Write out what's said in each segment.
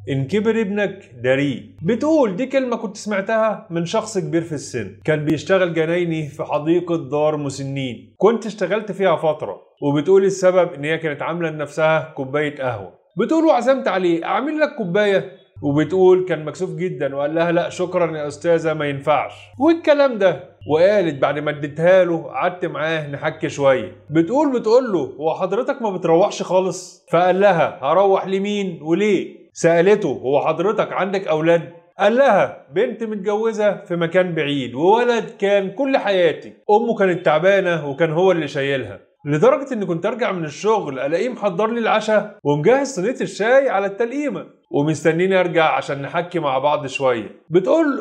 إن كبر ابنك داريه. بتقول دي كلمة كنت سمعتها من شخص كبير في السن، كان بيشتغل جنايني في حديقة دار مسنين، كنت اشتغلت فيها فترة. وبتقول السبب إن هي كانت عاملة لنفسها كوباية قهوة. بتقول وعزمت عليه أعمل لك كوباية، وبتقول كان مكسوف جدا وقال لها لا شكرا يا أستاذة ما ينفعش والكلام ده. وقالت بعد ما اديتها له قعدت معاه نحكي شويه. بتقول له هو حضرتك ما بتروحش خالص؟ فقال لها هروح لمين وليه؟ سالته هو حضرتك عندك اولاد؟ قال لها بنت متجوزه في مكان بعيد وولد كان كل حياتي، امه كانت تعبانه وكان هو اللي شايلها، لدرجه اني كنت ارجع من الشغل الاقيه محضر لي العشاء ومجهز صينيه الشاي على التلقيمه ومستنيني ارجع عشان نحكي مع بعض شويه.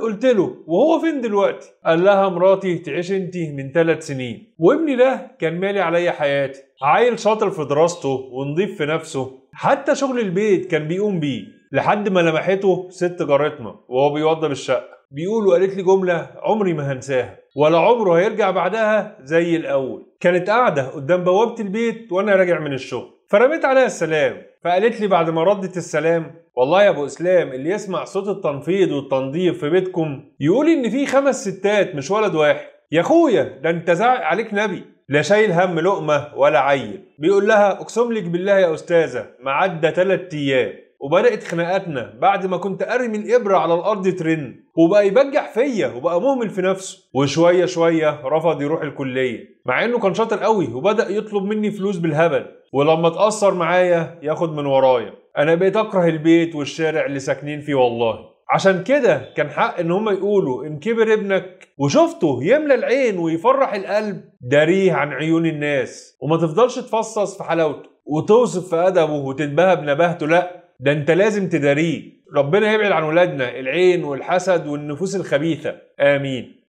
قلت له وهو فين دلوقتي؟ قال لها مراتي تعيش انتي من 3 سنين، وابني ده كان مالي عليا حياتي، عيل شاطر في دراسته ونضيف في نفسه، حتى شغل البيت كان بيقوم بيه، لحد ما لمحته ست جارتنا وهو بيوضب الشقه. بيقولوا قالت لي جمله عمري ما هنساها ولا عمره هيرجع بعدها زي الاول. كانت قاعده قدام بوابه البيت وانا راجع من الشغل، فرميت عليها السلام، فقالت لي بعد ما ردت السلام والله يا ابو اسلام اللي يسمع صوت التنفيض والتنظيف في بيتكم يقول ان في 5 ستات مش ولد واحد. يا اخويا ده انت زعق عليك نبي، لا شايل هم لقمه ولا عيل. بيقول لها اقسم لك بالله يا استاذه ما عدى 3 ايام وبدات خناقاتنا بعد ما كنت ارمي الابره على الارض ترن، وبقى يبجح فيا وبقى مهمل في نفسه، وشويه شويه رفض يروح الكليه مع انه كان شاطر قوي وبدا يطلب مني فلوس بالهبل، ولما اتاثر معايا ياخد من ورايا. انا بقيت اكره البيت والشارع اللي ساكنين فيه والله. عشان كده كان حق ان هم يقولوا ان كبر ابنك وشفته يملى العين ويفرح القلب داريه عن عيون الناس، وما تفضلش تفصص في حلاوته وتوصف في ادبه وتتباهى بنباهته، لا ده انت لازم تداريه. ربنا يبعد عن ولادنا العين والحسد والنفوس الخبيثة، آمين.